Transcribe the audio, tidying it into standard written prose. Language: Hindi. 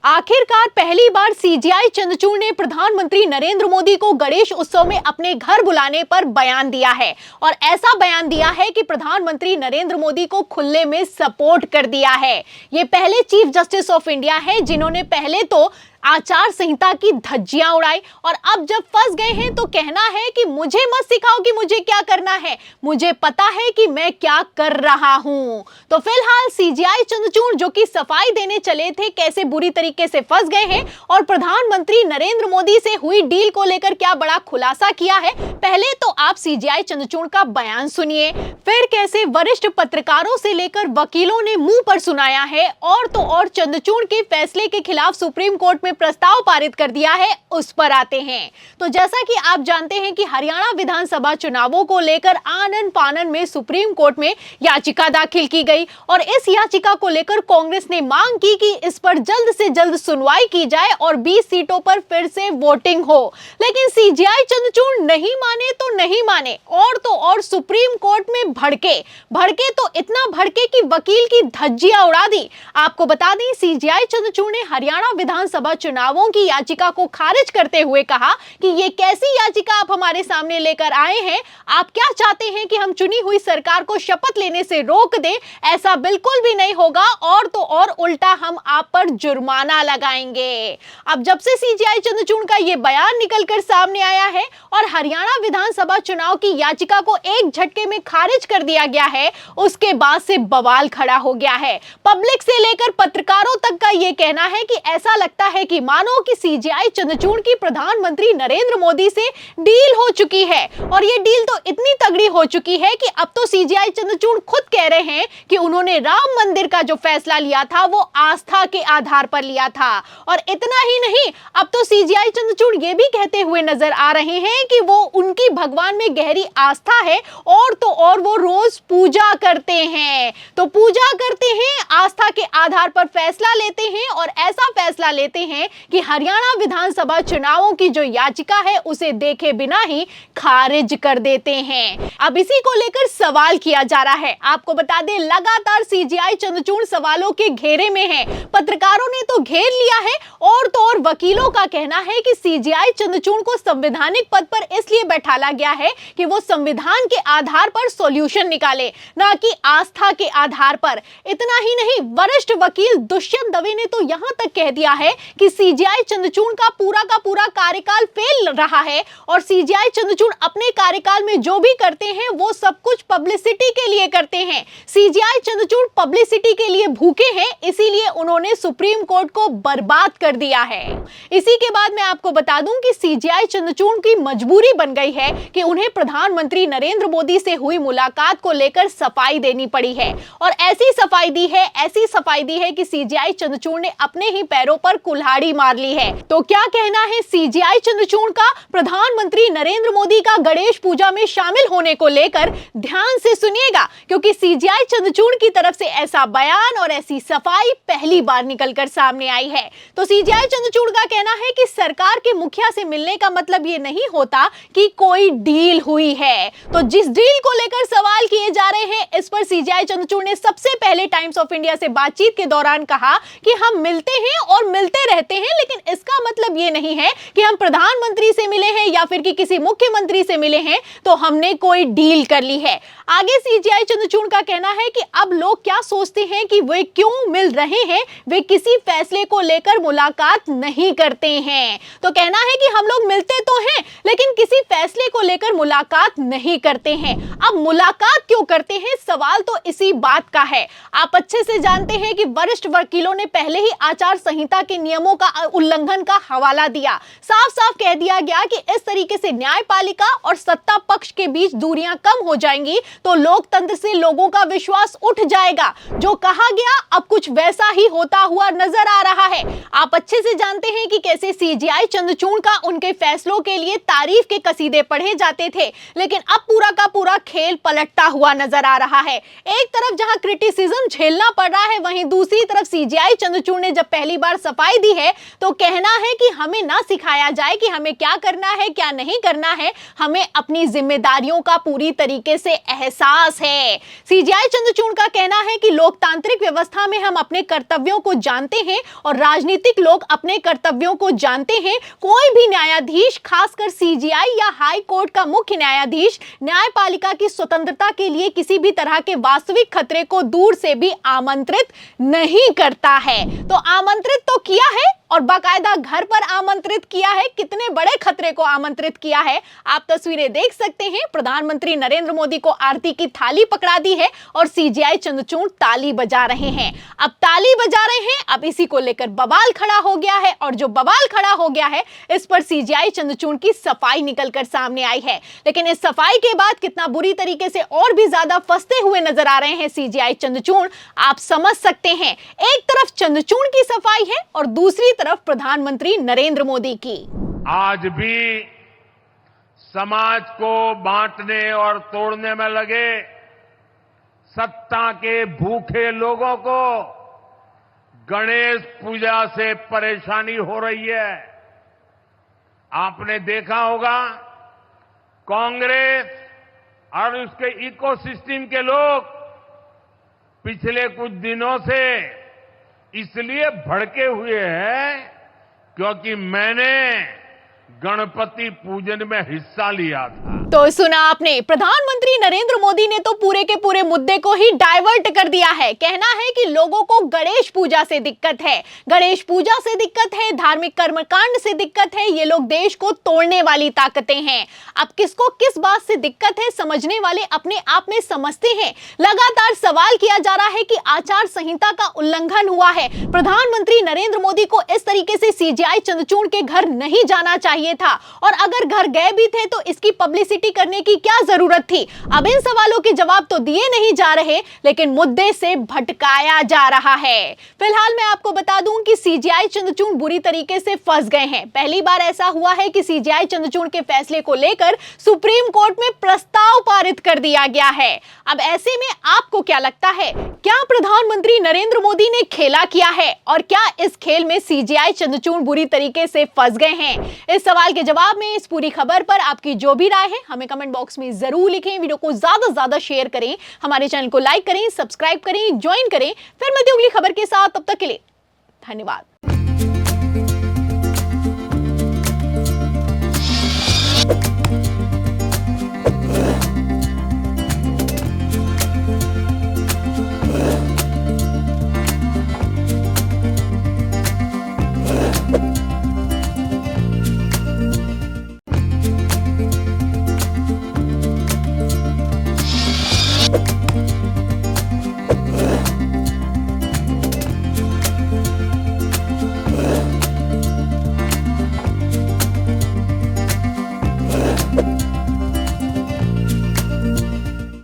आखिरकार पहली बार सीजेआई चंद्रचूड़ ने प्रधानमंत्री नरेंद्र मोदी को गणेश उत्सव में अपने घर बुलाने पर बयान दिया है और ऐसा बयान दिया है कि प्रधानमंत्री नरेंद्र मोदी को खुले में सपोर्ट कर दिया है। ये पहले चीफ जस्टिस ऑफ इंडिया है जिन्होंने पहले तो आचार संहिता की धज्जियां उड़ाई और अब जब फंस गए हैं तो कहना है कि मुझे मत सिखाओ कि मुझे क्या करना है, मुझे पता है कि मैं क्या कर रहा हूं। तो फिलहाल सीजेआई चंद्रचूड़ जो कि सफाई देने चले थे कैसे बुरी तरीके से फंस गए हैं और प्रधानमंत्री नरेंद्र मोदी से हुई डील को लेकर क्या बड़ा खुलासा किया है। पहले तो आप सीजेआई चंद्रचूड़ का बयान सुनिए, फिर कैसे वरिष्ठ पत्रकारों से लेकर वकीलों ने मुंह पर सुनाया है और तो और चंद्रचूड़ के फैसले के खिलाफ सुप्रीम कोर्ट में प्रस्ताव पारित कर दिया है, उस पर आते हैं। तो जैसा कि आप जानते हैं कि हरियाणा विधानसभा चुनावों को लेकर आनन फानन में सुप्रीम कोर्ट में याचिका दाखिल की गई और इस याचिका को लेकर कांग्रेस ने मांग की कि इस पर जल्द से जल्द सुनवाई की जाए और 20 सीटों पर फिर से वोटिंग हो। लेकिन सीजेआई चंद्रचूड़ नहीं माने तो नहीं माने और तो और सुप्रीम कोर्ट में भड़के तो इतना भड़के कि वकील की धज्जियां उड़ा दी। आपको बता दें सीजेआई चंद्रचूड़ ने हरियाणा विधानसभा चुनावों की याचिका को खारिज करते हुए कहा कि ये कैसी याचिका आप हमारे सामने लेकर आए हैं, आप क्या चाहते हैं कि हम चुनी हुई सरकार को शपथ लेने से रोक दें? ऐसा बिल्कुल भी नहीं होगा और तो और उल्टा हम आप पर जुर्माना लगाएंगे। अब जब से सीजेआई चंद्रचूड़ का ये बयान निकलकर सामने आया है और हरियाणा विधानसभा चुनाव की याचिका को एक झटके में खारिज कर दिया गया है, उसके बाद से बवाल खड़ा हो गया है। पब्लिक से लेकर पत्रकारों तक का ये कहना है कि ऐसा लगता है कि मानो कि सीजेआई चंद्रचूड़ की प्रधानमंत्री नरेंद्र मोदी से डील हो चुकी है और ये डील तो इतनी तगड़ी हो चुकी है कि अब तो सीजेआई चंद्रचूड़ खुद कह रहे हैं कि उन्होंने राम मंदिर का जो फैसला लिया था वो आस्था के आधार पर लिया था। और इतना ही नहीं, अब तो सीजेआई चंद्रचूड़ ये भी कहते हुए नजर आ रहे हैं कि वो उनकी भगवान में गहरी आस्था है और तो और वो रोज पूजा करते हैं। तो पूजा करते हैं, आस्था के आधार पर फैसला लेते हैं और ऐसा फैसला लेते हैं कि हरियाणा विधानसभा चुनावों की जो याचिका है उसे देखे बिना ही खारिज कर देते हैं। अब इसी को लेकर सवाल किया जा रहा है। आपको बता दें लगातार सीजेआई चंद्रचूड़ सवालों के घेरे में है। पत्रकारों ने तो घेर लिया है और तो और वकीलों का कहना है कि सीजेआई चंद्रचूड़ को संवैधानिक पद पर इसलिए बैठाला गया है कि वो संविधान के आधार पर सॉल्यूशन निकाले, ना कि आस्था के आधार पर। इतना ही नहीं, वरिष्ठ वकील दुष्यंत दवे ने तो यहां तक कह दिया है कि सीजेआई चंद्रचूड़ का पूरा कार्यकाल फेल रहा है और सीजेआई चंद्रचूड़ अपने कार्यकाल में जो भी करते हैं वो सब कुछ पब्लिसिटी के लिए करते हैं। सीजेआई चंद्रचूड़ पब्लिसिटी के लिए भूखे हैं, इसीलिए उन्होंने सुप्रीम कोर्ट को बर्बाद कर दिया है। इसी के बाद मैं आपको बता दूं कि सीजेआई चंद्रचूड़ की मजबूरी बन गई है कि उन्हें प्रधानमंत्री नरेंद्र मोदी से हुई मुलाकात को लेकर सफाई देनी पड़ी है और ऐसी सफाई दी है कि सीजेआई चंद्रचूड़ ने अपने ही पैरों पर कुल्हाड़ी मार ली है। तो क्या कहना है सीजेआई चंद्रचूड़ का प्रधानमंत्री नरेंद्र मोदी का गणेश पूजा में शामिल होने को लेकर? ध्यान से सुनिएगा, क्योंकि सीजेआई चंद्रचूड़ की तरफ से ऐसा बयान और ऐसी सफाई पहली बार निकलकर सामने आई है। तो सीजेआई चंद्रचूड़ का कहना है कि सरकार के मुखिया से मिलने का मतलब ये नहीं होता कि कोई डील हुई है। तो जिस डील को लेकर सवाल किए जा रहे हैं, इस पर सीजेआई चंद्रचूड़ ने सबसे पहले टाइम्स ऑफ इंडिया से बातचीत के दौरान कहा कि हम मिलते हैं और मिलते रहते हैं, लेकिन इसका मतलब ये नहीं है कि हम प्रधानमंत्री से मिले हैं या फिर कि किसी मुख्यमंत्री से मिले हैं तो हमने कोई डील कर ली है। आगे सीजेआई चंद्रचूड़ का कहना है कि अब लोग क्या सोचते हैं कि वे क्यों मिल रहे हैं, वे किसी फैसले को लेकर मुलाकात नहीं करते हैं। तो कहना है कि हम लोग मिलते तो हैं लेकिन किसी फैसले को लेकर मुलाकात नहीं करते हैं। अब मुलाकात क्यों करते हैं, सवाल तो इसी बात का है। आप अच्छे से जानते हैं कि वरिष्ठ वकीलों ने पहले ही आचार संहिता के नियमों का उल्लंघन का हवाला दिया। साफ साफ कह दिया गया कि इस तरीके से न्यायपालिका और सत्ता पक्ष के बीच दूरियां कम हो जाएंगी तो लोकतंत्र से लोगों का विश्वास उठ जाएगा। जो कहा गया अब कुछ वैसा ही होता हुआ नजर आ रहा है। आप अच्छे से जानते हैं कि कैसे सीजेआई चंद्रचूड़ का उनके फैसलों के लिए तारीफ के कसीदे पढ़े जाते थे, लेकिन अब पूरा का पूरा खेल पलटता हुआ नजर आ रहा है। एक तरफ जहां क्रिटिसिज्म झेलना पड़ रहा है, वहीं दूसरी तरफ सीजेआई चंद्रचूड़ ने जब पहली बार सफाई दी है तो कहना है कि हमें ना सिखाया जाए कि हमें क्या करना है क्या नहीं करना है, हमें अपनी जिम्मेदारियों का पूरी तरीके से एहसास है। सीजेआई चंद्रचूड़ का कहना है कि लोकतांत्रिक व्यवस्था में हम अपने कर्तव्यों को जानते हैं और राजनीतिक लोग अपने कर्तव्यों को जानते हैं। कोई भी न्यायाधीश, खासकर सीजेआई या हाई कोर्ट का मुख्य न्यायाधीश, न्यायपालिका की स्वतंत्रता के लिए किसी भी तरह के वास्तविक खतरे को दूर से भी आमंत्रित नहीं करता है। तो आमंत्रित तो किया है और बाकायदा घर पर आमंत्रित किया है। कितने बड़े खतरे को आमंत्रित किया है आप तस्वीरें देख सकते हैं। प्रधानमंत्री नरेंद्र मोदी को आरती की थाली पकड़ा दी है और सीजेआई चंद्रचूड़ ताली बजा रहे हैं। अब ताली बजा रहे हैं, अब इसी को लेकर बवाल खड़ा हो गया है और जो बवाल खड़ा हो गया है इस पर सीजेआई चंद्रचूड़ की सफाई निकलकर सामने आई है। लेकिन इस सफाई के बाद कितना बुरी तरीके से और भी ज्यादा फंसते हुए नजर आ रहे हैं सीजेआई चंद्रचूड़, आप समझ सकते हैं। एक तरफ चंद्रचूड़ की सफाई है और दूसरी तरफ प्रधानमंत्री नरेंद्र मोदी की। आज भी समाज को बांटने और तोड़ने में लगे सत्ता के भूखे लोगों को गणेश पूजा से परेशानी हो रही है। आपने देखा होगा कांग्रेस और उसके इकोसिस्टम के लोग पिछले कुछ दिनों से इसलिए भड़के हुए हैं क्योंकि मैंने गणपति पूजन में हिस्सा लिया था। तो सुना आपने, प्रधानमंत्री नरेंद्र मोदी ने तो पूरे के पूरे मुद्दे को ही डाइवर्ट कर दिया है। कहना है कि लोगों को गणेश पूजा से दिक्कत है, गणेश पूजा से दिक्कत है, धार्मिक कर्मकांड से दिक्कत है, ये लोग देश को तोड़ने वाली ताकतें हैं। अब किसको किस बात से दिक्कत है समझने वाले अपने आप में समझते हैं। लगातार सवाल किया जा रहा है कि आचार संहिता का उल्लंघन हुआ है। प्रधानमंत्री नरेंद्र मोदी को इस तरीके से सीजेआई चंद्रचूड़ के घर नहीं जाना चाहिए था और अगर घर गए भी थे तो इसकी पब्लिसिटी करने की क्या जरूरत थी। अब इन सवालों के जवाब तो दिए नहीं जा रहे लेकिन मुद्दे से भटकाया जा रहा है। फिलहाल मैं आपको बता दूं कि सीजेआई चंद्रचूड़ बुरी तरीके से फंस गए हैं। पहली बार ऐसा हुआ है कि सीजेआई चंद्रचूड़ के फैसले को लेकर सुप्रीम कोर्ट में प्रस्ताव पारित कर दिया गया है। अब ऐसे में आपको क्या लगता है, क्या प्रधानमंत्री नरेंद्र मोदी ने खेला किया है और क्या इस खेल में सीजेआई चंद्रचूड़ बुरी तरीके से फंस गए हैं? इस सवाल के जवाब में इस पूरी खबर पर आपकी जो भी राय है हमें कमेंट बॉक्स में जरूर लिखें। वीडियो को ज्यादा से ज्यादा शेयर करें, हमारे चैनल को लाइक करें, सब्सक्राइब करें, ज्वाइन करें। फिर मिलते हैं अगली खबर के साथ, तब तक के लिए धन्यवाद।